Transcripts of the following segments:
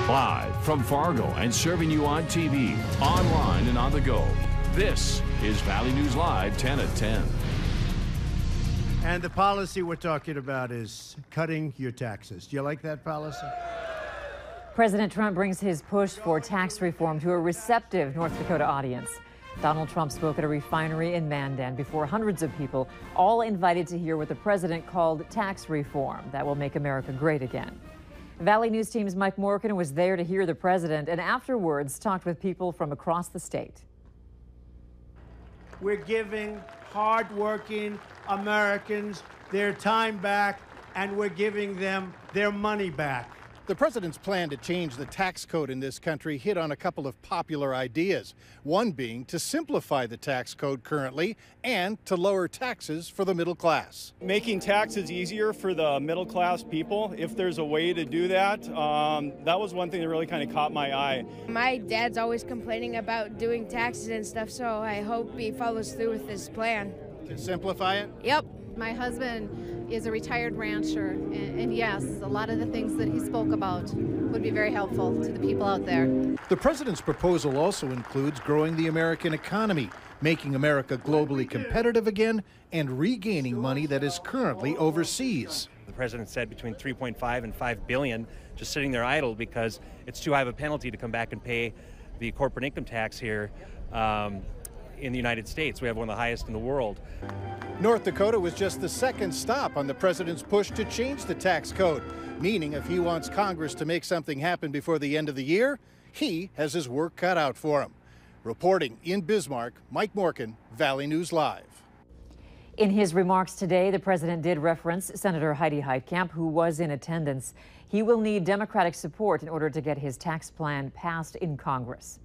Live from Fargo and serving you on TV, online, and on the go. This is Valley News Live 10 at 10. And the policy we're talking about is cutting your taxes. Do you like that policy? President Trump brings his push for tax reform to a receptive North Dakota audience. Donald Trump spoke at a refinery in Mandan before hundreds of people, all invited to hear what the president called tax reform that will make America great again. Valley News Team's Mike Morgan was there to hear the president and afterwards talked with people from across the state. We're giving hardworking Americans their time back, and we're giving them their money back. The president's plan to change the tax code in this country hit on a couple of popular ideas, one being to simplify the tax code currently and to lower taxes for the middle class. Making taxes easier for the middle class people, if there's a way to do that, that was one thing that really kind of caught my eye. My dad's always complaining about doing taxes and stuff, so I hope he follows through with this plan. To simplify it? Yep. My husband is a retired rancher, and yes, a lot of the things that he spoke about would be very helpful to the people out there. The president's proposal also includes growing the American economy, making America globally competitive again, and regaining money that is currently overseas. The president said between 3.5 and 5 billion just sitting there idle because it's too high of a penalty to come back and pay the corporate income tax here in the United States. We have one of the highest in the world. North Dakota was just the second stop on the president's push to change the tax code, meaning if he wants Congress to make something happen before the end of the year, he has his work cut out for him. Reporting in Bismarck, Mike Morgan, Valley News Live. In his remarks today, the president did reference Senator Heidi Heitkamp, who was in attendance. He will need Democratic support in order to get his tax plan passed in Congress.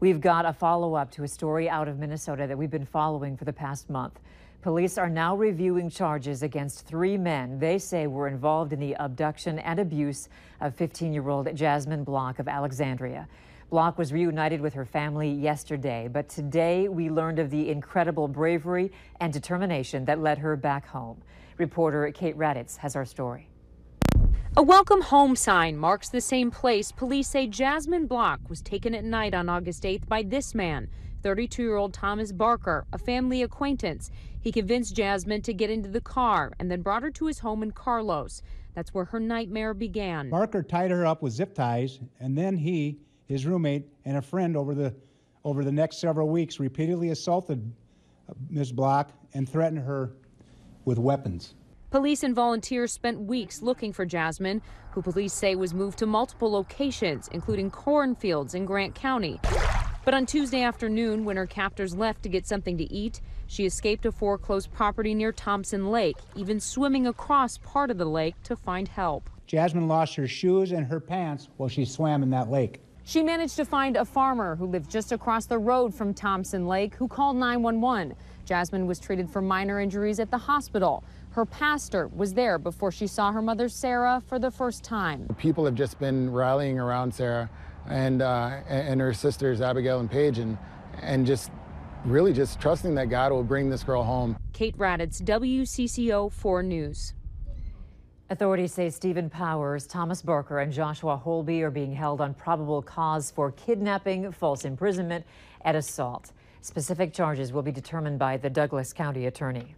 We've got a follow-up to a story out of Minnesota that we've been following for the past month. Police are now reviewing charges against 3 men they say were involved in the abduction and abuse of 15-year-old Jasmine Block of Alexandria. Block was reunited with her family yesterday, but today we learned of the incredible bravery and determination that led her back home. Reporter Kate Raddatz has our story. A welcome home sign marks the same place police say Jasmine Block was taken at night on August 8th by this man, 32-year-old Thomas Barker, a family acquaintance. He convinced Jasmine to get into the car and then brought her to his home in Carlos. That's where her nightmare began. Barker tied her up with zip ties, and then he, his roommate, and a friend over the next several weeks repeatedly assaulted Ms. Block and threatened her with weapons. Police and volunteers spent weeks looking for Jasmine, who police say was moved to multiple locations, including cornfields in Grant County. But on Tuesday afternoon, when her captors left to get something to eat, she escaped a foreclosed property near Thompson Lake, even swimming across part of the lake to find help. Jasmine lost her shoes and her pants while she swam in that lake. She managed to find a farmer who lived just across the road from Thompson Lake who called 911. Jasmine was treated for minor injuries at the hospital. Her pastor was there before she saw her mother, Sarah, for the first time. People have just been rallying around Sarah and her sisters, Abigail and Paige, and just really just trusting that God will bring this girl home. Kate Raddatz, WCCO 4 News. Authorities say Stephen Powers, Thomas Barker, and Joshua Holby are being held on probable cause for kidnapping, false imprisonment, and assault. Specific charges will be determined by the Douglas County Attorney.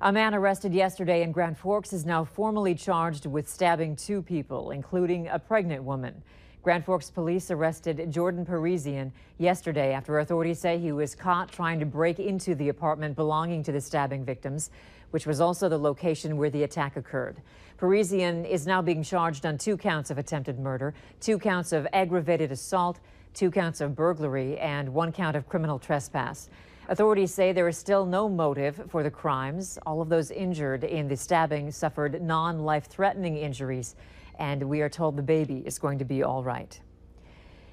A man arrested yesterday in Grand Forks is now formally charged with stabbing 2 people, including a pregnant woman. Grand Forks police arrested Jordan Parisian yesterday after authorities say he was caught trying to break into the apartment belonging to the stabbing victims, which was also the location where the attack occurred. Parisian is now being charged on 2 counts of attempted murder, 2 counts of aggravated assault, 2 counts of burglary, and 1 count of criminal trespass. Authorities say there is still no motive for the crimes. All of those injured in the stabbing suffered non-life-threatening injuries, and we are told the baby is going to be all right.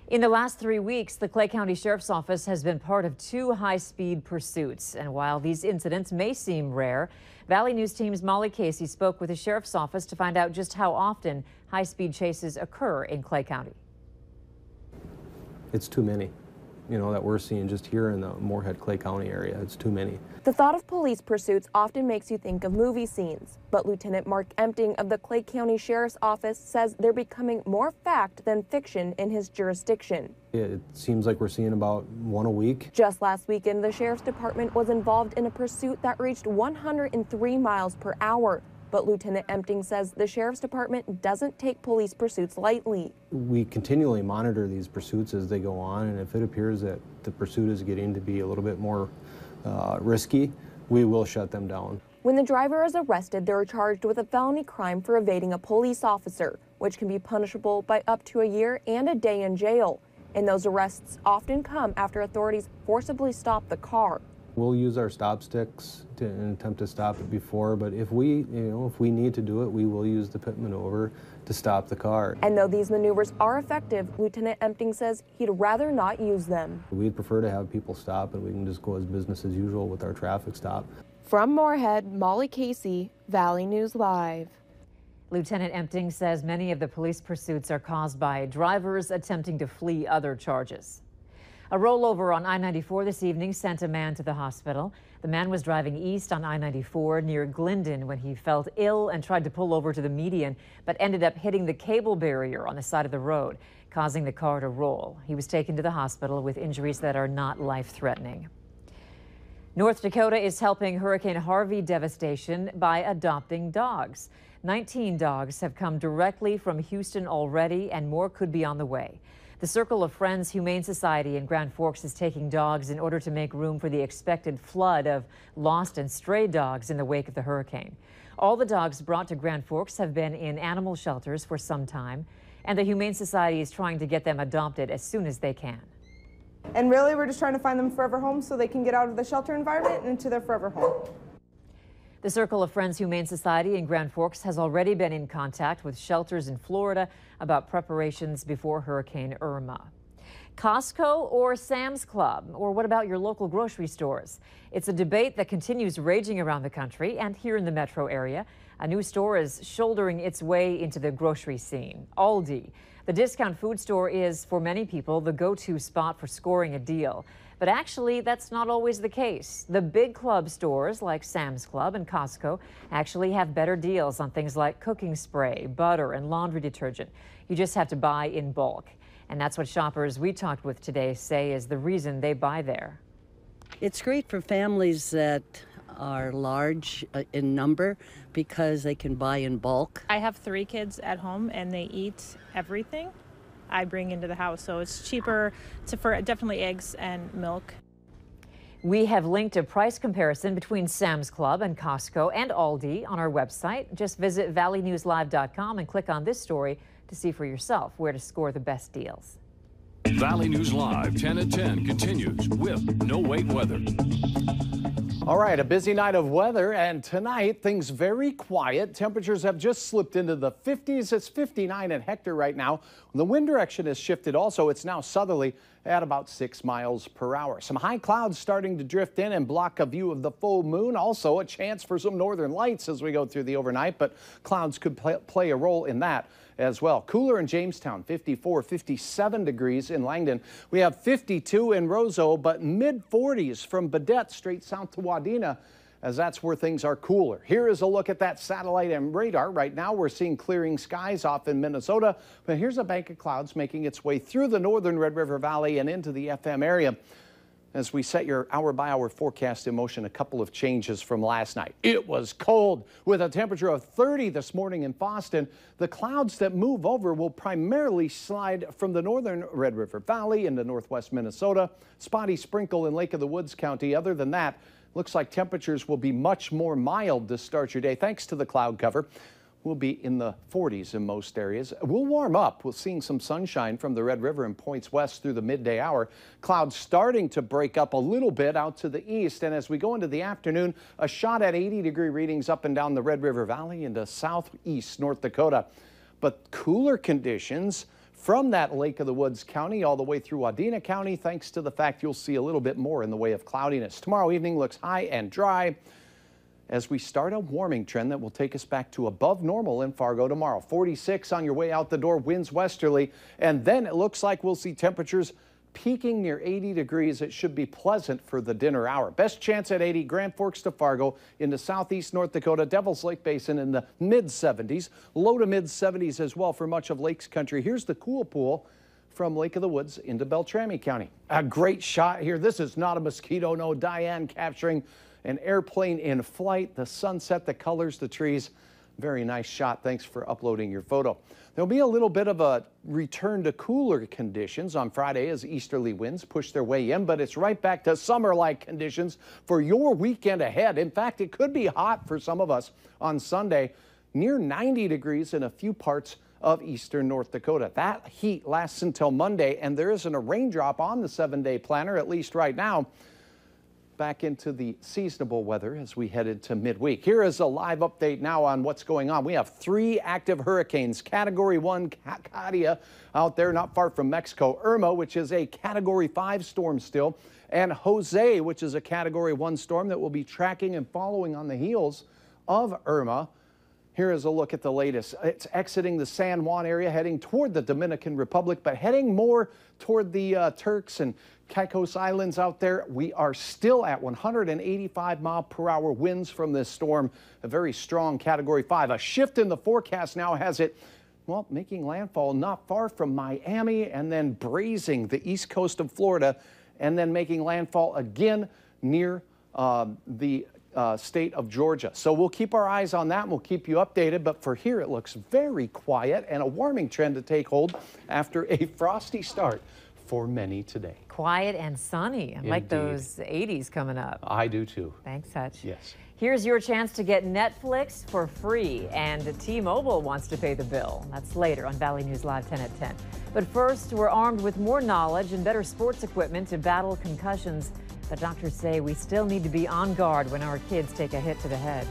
In the last 3 weeks, the Clay County Sheriff's Office has been part of 2 high-speed pursuits. And while these incidents may seem rare, Valley News Team's Molly Casey spoke with the Sheriff's Office to find out just how often high-speed chases occur in Clay County. It's too many. that we're seeing just here in the Moorhead-Clay County area. It's too many. The thought of police pursuits often makes you think of movie scenes, but Lieutenant Mark Empting of the Clay County Sheriff's Office says they're becoming more fact than fiction in his jurisdiction. It seems like we're seeing about one a week. Just last weekend, the Sheriff's Department was involved in a pursuit that reached 103 miles per hour. But Lieutenant Empting says the Sheriff's Department doesn't take police pursuits lightly. We continually monitor these pursuits as they go on, and if it appears that the pursuit is getting to be a little bit more risky, we will shut them down. When the driver is arrested, they're charged with a felony crime for evading a police officer, which can be punishable by up to a year and a day in jail. And those arrests often come after authorities forcibly stop the car. We'll use our stop sticks to attempt to stop it before, but if we need to do it, we will use the pit maneuver to stop the car. And though these maneuvers are effective, Lieutenant Empting says he'd rather not use them. We'd prefer to have people stop and we can just go as business as usual with our traffic stop. From Moorhead, Molly Casey, Valley News Live. Lieutenant Empting says many of the police pursuits are caused by drivers attempting to flee other charges. A rollover on I-94 this evening sent a man to the hospital. The man was driving east on I-94 near Glendon when he felt ill and tried to pull over to the median, but ended up hitting the cable barrier on the side of the road, causing the car to roll. He was taken to the hospital with injuries that are not life-threatening. North Dakota is helping Hurricane Harvey devastation by adopting dogs. 19 dogs have come directly from Houston already, and more could be on the way. The Circle of Friends Humane Society in Grand Forks is taking dogs in order to make room for the expected flood of lost and stray dogs in the wake of the hurricane. All the dogs brought to Grand Forks have been in animal shelters for some time, and the Humane Society is trying to get them adopted as soon as they can. And really, we're just trying to find them forever homes so they can get out of the shelter environment and into their forever home. The Circle of Friends Humane Society in Grand Forks has already been in contact with shelters in Florida about preparations before Hurricane Irma. Costco or Sam's Club? Or what about your local grocery stores? It's a debate that continues raging around the country and here in the metro area. A new store is shouldering its way into the grocery scene, Aldi. The discount food store is, for many people, the go-to spot for scoring a deal. But actually, that's not always the case. The big club stores like Sam's Club and Costco actually have better deals on things like cooking spray, butter, and laundry detergent. You just have to buy in bulk. And that's what shoppers we talked with today say is the reason they buy there. It's great for families that are large in number because they can buy in bulk. I have 3 kids at home and they eat everything I bring into the house, so it's cheaper for definitely eggs and milk. We have linked a price comparison between Sam's Club and Costco and Aldi on our website. Just visit valleynewslive.com and click on this story to see for yourself where to score the best deals. Valley News Live 10 at 10 continues with No Wait Weather. All right, a busy night of weather, and tonight things very quiet. Temperatures have just slipped into the 50s. It's 59 in Hector right now. The wind direction has shifted also. It's now southerly at about 6 miles per hour. Some high clouds starting to drift in and block a view of the full moon. Also a chance for some northern lights as we go through the overnight, but clouds could play a role in that as well. Cooler in Jamestown, 54, 57 degrees in Langdon. We have 52 in Roseau, but mid-40s from Badette straight south to Wadena, as that's where things are cooler. Here is a look at that satellite and radar. Right now we're seeing clearing skies off in Minnesota, but here's a bank of clouds making its way through the northern Red River Valley and into the FM area. As we set your hour-by-hour forecast in motion, a couple of changes from last night. It was cold with a temperature of 30 this morning in Boston. The clouds that move over will primarily slide from the northern Red River Valley into northwest Minnesota. Spotty sprinkle in Lake of the Woods County. Other than that, looks like temperatures will be much more mild to start your day thanks to the cloud cover. We'll be in the 40s in most areas. We'll warm up. We're seeing some sunshine from the Red River and points west through the midday hour. Clouds starting to break up a little bit out to the east. And as we go into the afternoon, a shot at 80-degree readings up and down the Red River Valley into southeast North Dakota. But cooler conditions from that Lake of the Woods County all the way through Wadena County, thanks to the fact you'll see a little bit more in the way of cloudiness. Tomorrow evening looks high and dry, as we start a warming trend that will take us back to above normal in Fargo tomorrow. 46 on your way out the door, winds westerly, and then it looks like we'll see temperatures peaking near 80 degrees. It should be pleasant for the dinner hour. Best chance at 80, Grand Forks to Fargo, into southeast North Dakota, Devil's Lake Basin in the mid-70s, low to mid-70s as well for much of Lakes Country. Here's the cool pool from Lake of the Woods into Beltrami County. A great shot here. This is not a mosquito, no. Diane capturing an airplane in flight, the sunset, the colors, the trees. Very nice shot. Thanks for uploading your photo. There'll be a little bit of a return to cooler conditions on Friday as easterly winds push their way in, but it's right back to summer-like conditions for your weekend ahead. In fact, it could be hot for some of us on Sunday, near 90 degrees in a few parts of eastern North Dakota. That heat lasts until Monday, and there isn't a raindrop on the 7-day planner, at least right now. Back into the seasonable weather as we head into midweek. Here is a live update now on what's going on. We have 3 active hurricanes. Category 1 Katia out there not far from Mexico. Irma, which is a Category 5 storm still. And Jose, which is a Category 1 storm that will be tracking and following on the heels of Irma. Here is a look at the latest. It's exiting the San Juan area, heading toward the Dominican Republic, but heading more toward the Turks and Caicos Islands out there. We are still at 185-mile-per-hour winds from this storm, a very strong Category 5. A shift in the forecast now has it, well, making landfall not far from Miami and then brazing the east coast of Florida and then making landfall again near the state of Georgia. So we'll keep our eyes on that and we'll keep you updated. But for here, it looks very quiet and a warming trend to take hold after a frosty start for many today. Quiet and sunny. I like those 80s coming up. I do too. Thanks, Hutch. Yes. Here's your chance to get Netflix for free, and T-Mobile wants to pay the bill. That's later on Valley News Live 10 at 10. But first, we're armed with more knowledge and better sports equipment to battle concussions. But doctors say we still need to be on guard when our kids take a hit to the head.